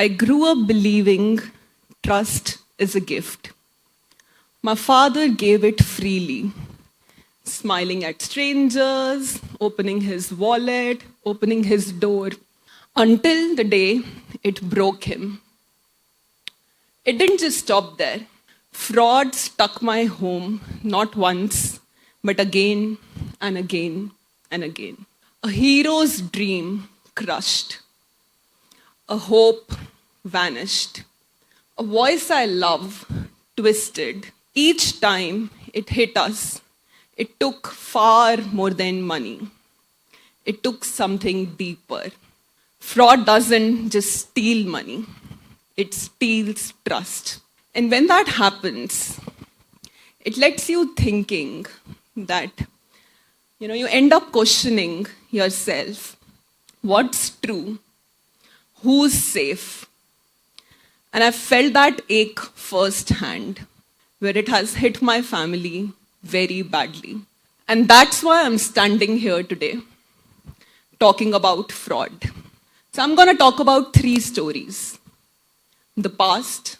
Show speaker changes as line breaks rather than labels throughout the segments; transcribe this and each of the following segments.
I grew up believing trust is a gift. My father gave it freely, smiling at strangers, opening his wallet, opening his door, until the day it broke him. It didn't just stop there. Fraud struck my home not once, but again and again and again. A hero's dream crushed. A hope vanished. A voice I love twisted. Each time it hit us, it took far more than money. It took something deeper. Fraud doesn't just steal money, it steals trust. And when that happens, it lets you thinking that, you end up questioning yourself. What's true? Who's safe? And I felt that ache firsthand, where it has hit my family very badly. And that's why I'm standing here today, talking about fraud. So I'm going to talk about 3 stories: the past,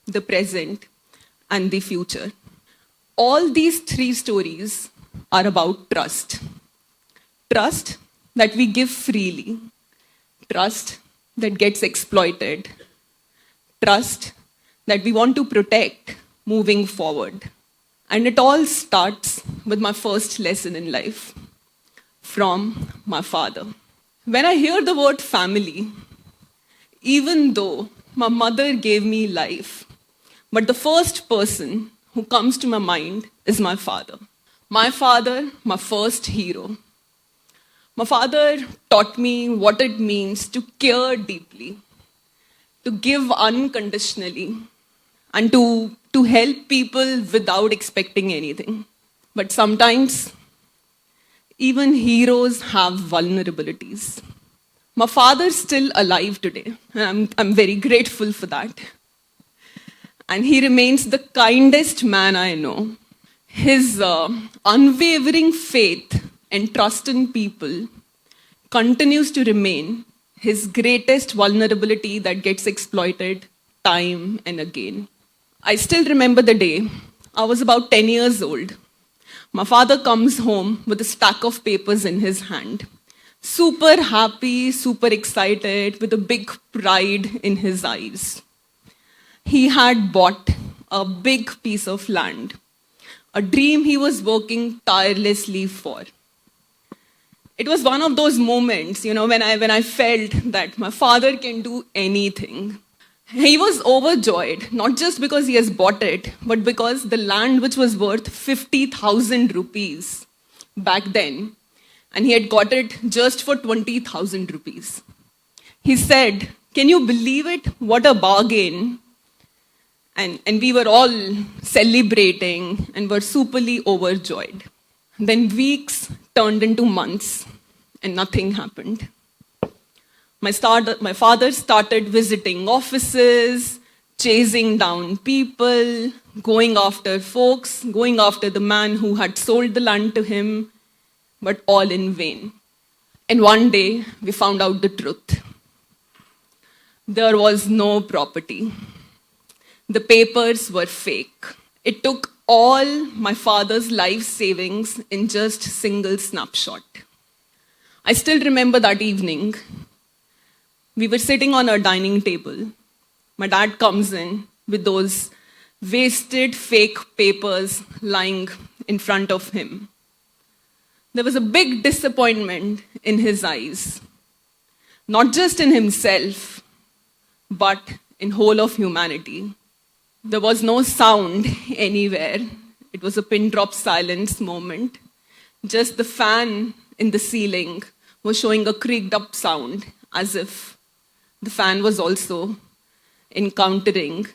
the present, and the future. All these 3 stories are about trust. Trust that we give freely. Trust that gets exploited. Trust that we want to protect moving forward. And it all starts with my first lesson in life from my father. When I hear the word family, even though my mother gave me life, but the first person who comes to my mind is my father. My father, my first hero. My father taught me what it means to care deeply, to give unconditionally, and to help people without expecting anything. But sometimes, even heroes have vulnerabilities. My father's still alive today, and I'm very grateful for that. And he remains the kindest man I know. His unwavering faith and trust in people continues to remain his greatest vulnerability that gets exploited time and again. I still remember the day. I was about 10 years old. My father comes home with a stack of papers in his hand. Super happy, super excited, with a big pride in his eyes. He had bought a big piece of land, a dream he was working tirelessly for. It was one of those moments, when I felt that my father can do anything. He was overjoyed, not just because he has bought it, but because the land, which was worth 50,000 rupees back then, and he had got it just for 20,000 rupees. He said, "Can you believe it? What a bargain." And we were all celebrating and were superly overjoyed. Then weeks turned into months and nothing happened. My father started visiting offices, chasing down people, going after folks, going after the man who had sold the land to him, but all in vain. And one day, we found out the truth. There was no property. The papers were fake. It took all my father's life savings in just a single snapshot. I still remember that evening. We were sitting on our dining table. My dad comes in with those wasted fake papers lying in front of him. There was a big disappointment in his eyes, not just in himself, but in whole of humanity. There was no sound anywhere. It was a pin drop silence moment. Just the fan in the ceiling was showing a creaked up sound, as if the fan was also encountering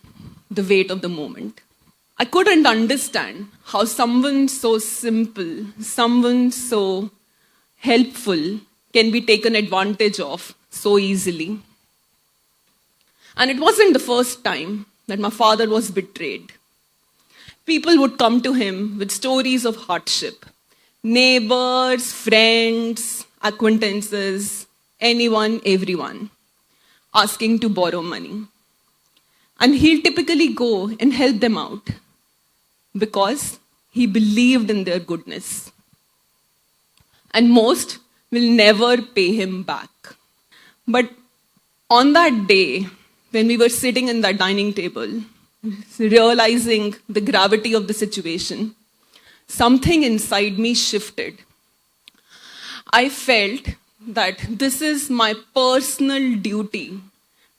the weight of the moment. I couldn't understand how someone so simple, someone so helpful can be taken advantage of so easily. And it wasn't the first time that my father was betrayed. People would come to him with stories of hardship. Neighbors, friends, acquaintances, anyone, everyone. asking to borrow money. And he'll typically go and help them out because he believed in their goodness. And most will never pay him back. But on that day, when we were sitting in that dining table, realizing the gravity of the situation, something inside me shifted. I felt that this is my personal duty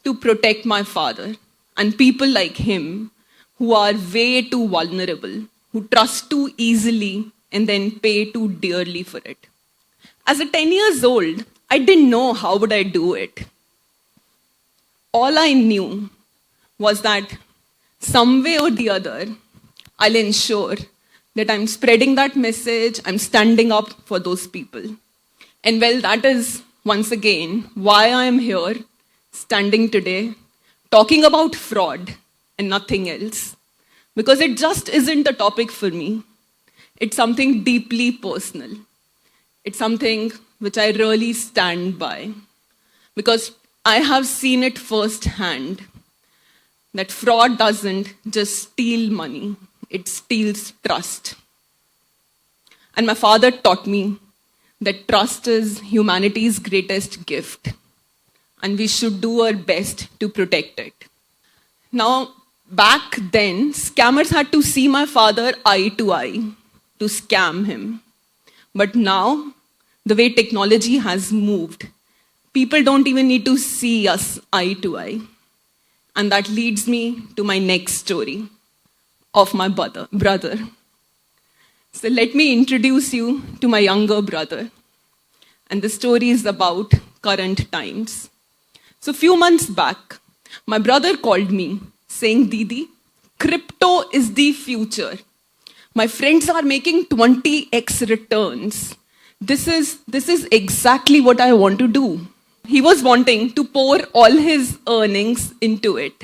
to protect my father and people like him who are way too vulnerable, who trust too easily and then pay too dearly for it. As a 10 years old, I didn't know how would I do it. All I knew was that some way or the other, I'll ensure that I'm spreading that message, I'm standing up for those people. And well, that is, once again, why I'm here, standing today, talking about fraud and nothing else. Because it just isn't a topic for me. It's something deeply personal. It's something which I really stand by. Because I have seen it firsthand, that fraud doesn't just steal money, it steals trust. And my father taught me that trust is humanity's greatest gift, and we should do our best to protect it. Now, back then, scammers had to see my father eye to eye to scam him. But now, the way technology has moved, people don't even need to see us eye to eye. And that leads me to my next story of my brother. So let me introduce you to my younger brother. And the story is about current times. So a few months back, my brother called me saying, Didi, crypto is the future. My friends are making 20x returns. This is exactly what I want to do. He was wanting to pour all his earnings into it.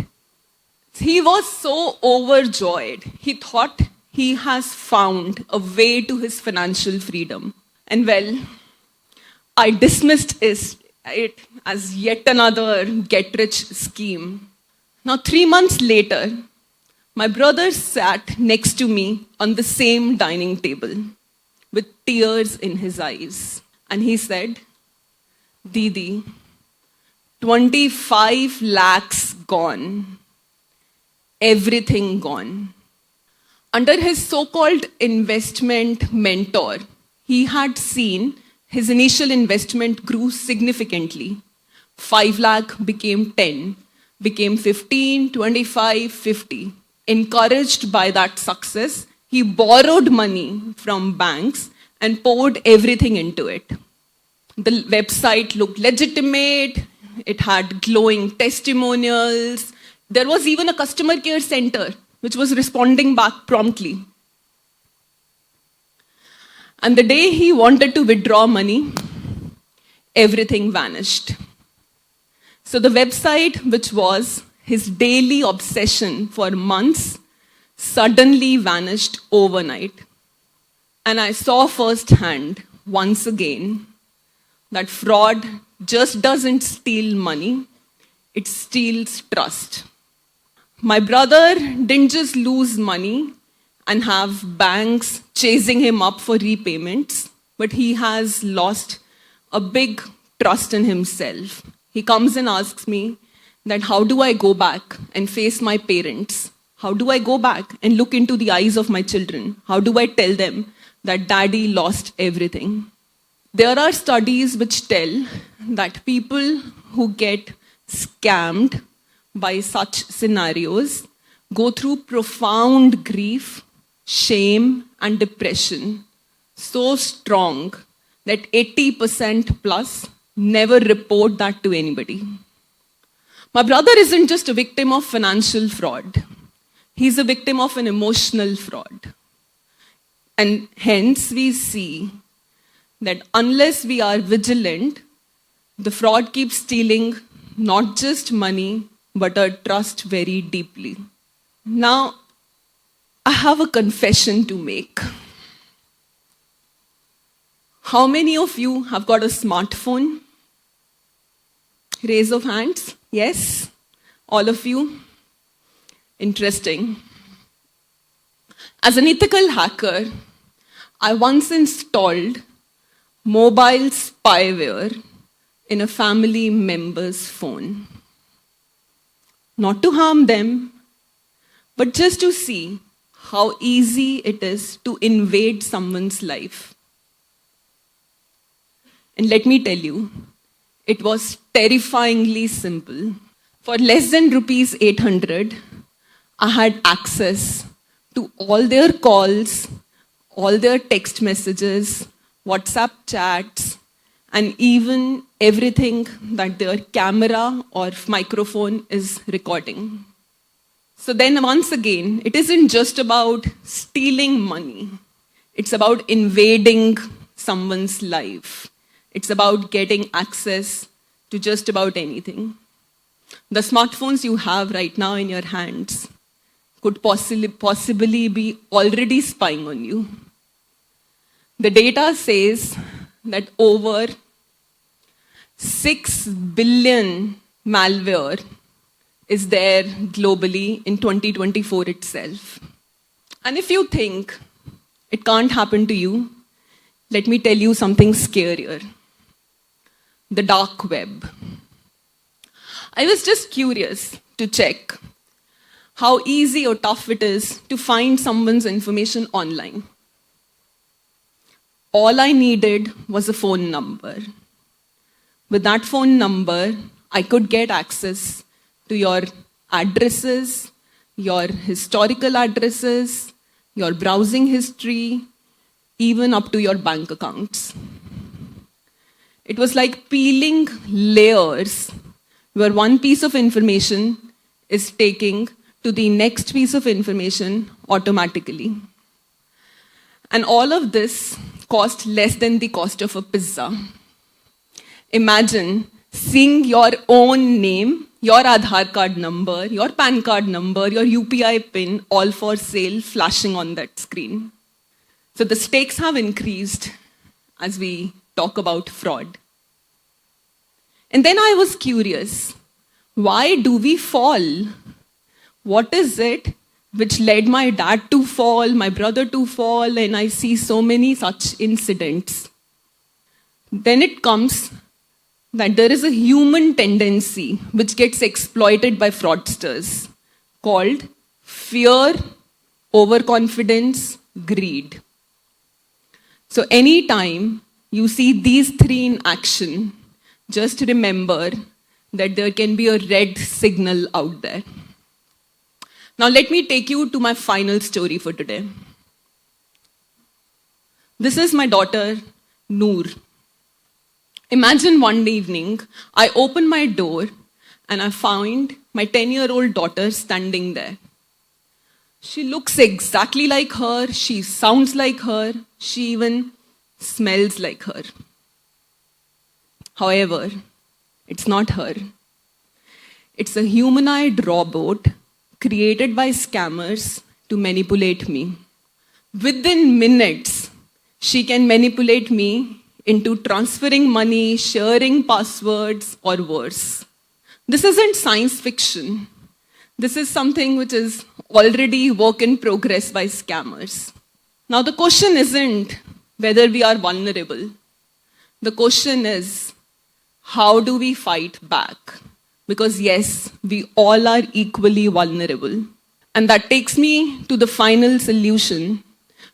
He was so overjoyed. He thought he has found a way to his financial freedom. And well, I dismissed it as yet another get-rich scheme. Now, 3 months later, my brother sat next to me on the same dining table with tears in his eyes. And he said, Didi, 25 lakhs gone. Everything gone. Under his so-called investment mentor, he had seen his initial investment grew significantly. 5 lakh became 10, became 15, 25, 50. Encouraged by that success, he borrowed money from banks and poured everything into it. The website looked legitimate. It had glowing testimonials. There was even a customer care center which was responding back promptly. And the day he wanted to withdraw money, everything vanished. So the website, which was his daily obsession for months, suddenly vanished overnight. And I saw firsthand, once again, that fraud just doesn't steal money, it steals trust. My brother didn't just lose money and have banks chasing him up for repayments, but he has lost a big trust in himself. He comes and asks me that how do I go back and face my parents? How do I go back and look into the eyes of my children? How do I tell them that daddy lost everything? There are studies which tell that people who get scammed by such scenarios go through profound grief, shame, and depression so strong that 80% plus never report that to anybody. My brother isn't just a victim of financial fraud. He's a victim of an emotional fraud. And hence we see that unless we are vigilant, the fraud keeps stealing not just money, but our trust very deeply. Now, I have a confession to make. How many of you have got a smartphone? Raise of hands. Yes? All of you? Interesting. As an ethical hacker, I once installed mobile spyware in a family member's phone. Not to harm them, but just to see how easy it is to invade someone's life. And let me tell you, it was terrifyingly simple. For less than rupees 800, I had access to all their calls, all their text messages, WhatsApp chats, and even everything that their camera or microphone is recording. So then once again, it isn't just about stealing money. It's about invading someone's life. It's about getting access to just about anything. The smartphones you have right now in your hands could possibly be already spying on you. The data says that over 6 billion malware is there globally in 2024 itself. And if you think it can't happen to you, let me tell you something scarier. The dark web. I was just curious to check how easy or tough it is to find someone's information online. All I needed was a phone number. With that phone number, I could get access to your addresses, your historical addresses, your browsing history, even up to your bank accounts. It was like peeling layers where one piece of information is taking to the next piece of information automatically. And all of this cost less than the cost of a pizza. Imagine seeing your own name, your Aadhaar card number, your PAN card number, your UPI PIN, all for sale flashing on that screen. So the stakes have increased as we talk about fraud. And then I was curious, why do we fall? What is it which led my dad to fall, my brother to fall, and I see so many such incidents? Then it comes that there is a human tendency which gets exploited by fraudsters called fear, overconfidence, greed. So anytime you see these three in action, just remember that there can be a red signal out there. Now let me take you to my final story for today. This is my daughter, Noor. Imagine one evening, I opened my door and I found my 10-year-old daughter standing there. She looks exactly like her, she sounds like her, she even smells like her. However, it's not her. It's a humanoid robot created by scammers to manipulate me. Within minutes, she can manipulate me into transferring money, sharing passwords, or worse. This isn't science fiction. This is something which is already work in progress by scammers. Now the question isn't whether we are vulnerable. The question is, how do we fight back? Because yes, we all are equally vulnerable. And that takes me to the final solution,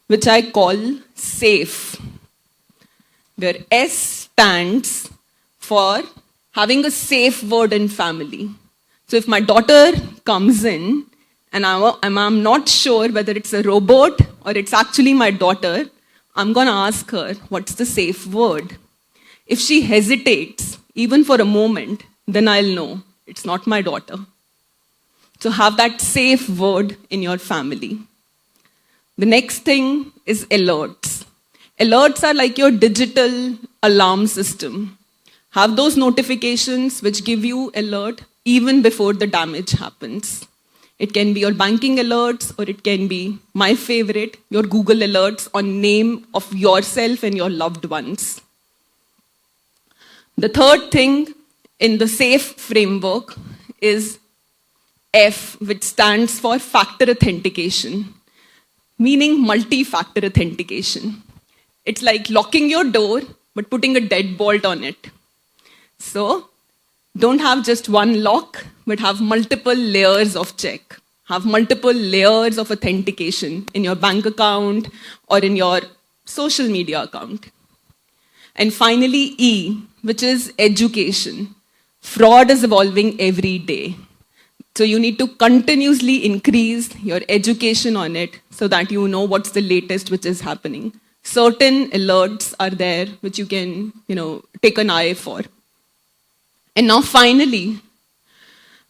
which I call SAFE, where S stands for having a safe word in family. So if my daughter comes in and I'm not sure whether it's a robot or it's actually my daughter, I'm going to ask her, what's the safe word? If she hesitates, even for a moment, then I'll know it's not my daughter. So have that safe word in your family. The next thing is alerts. Alerts are like your digital alarm system. Have those notifications which give you alert even before the damage happens. It can be your banking alerts, or it can be, my favorite, your Google alerts on name of yourself and your loved ones. The third thing in the SAFE framework is F, which stands for factor authentication, meaning multi-factor authentication. It's like locking your door, but putting a deadbolt on it. So, don't have just one lock, but have multiple layers of check. Have multiple layers of authentication in your bank account or in your social media account. And finally, E, which is education. Fraud is evolving every day. So you need to continuously increase your education on it so that you know what's the latest which is happening. Certain alerts are there which you can, take an eye for. And now finally,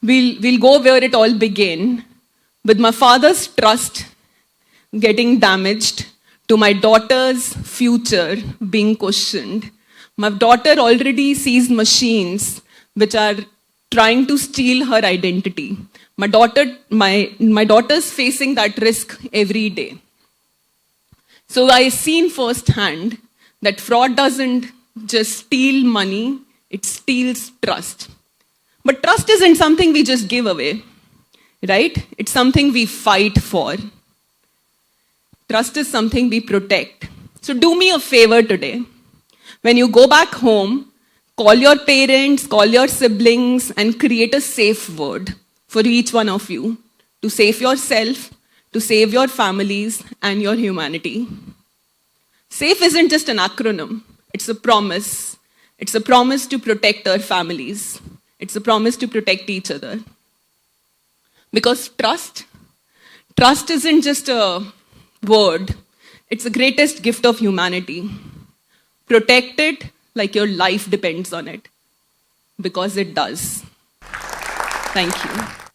we'll go where it all began, with my father's trust getting damaged, to my daughter's future being questioned. My daughter already sees machines which are trying to steal her identity. My daughter's facing that risk every day. So I've seen firsthand that fraud doesn't just steal money, it steals trust. But trust isn't something we just give away, right? It's something we fight for. Trust is something we protect. So do me a favor today. When you go back home, call your parents, call your siblings, and create a safe word for each one of you to save yourself, to save your families and your humanity. SAFE isn't just an acronym, it's a promise. It's a promise to protect our families. It's a promise to protect each other. Because trust isn't just a word, it's the greatest gift of humanity. Protect it like your life depends on it, because it does. Thank you.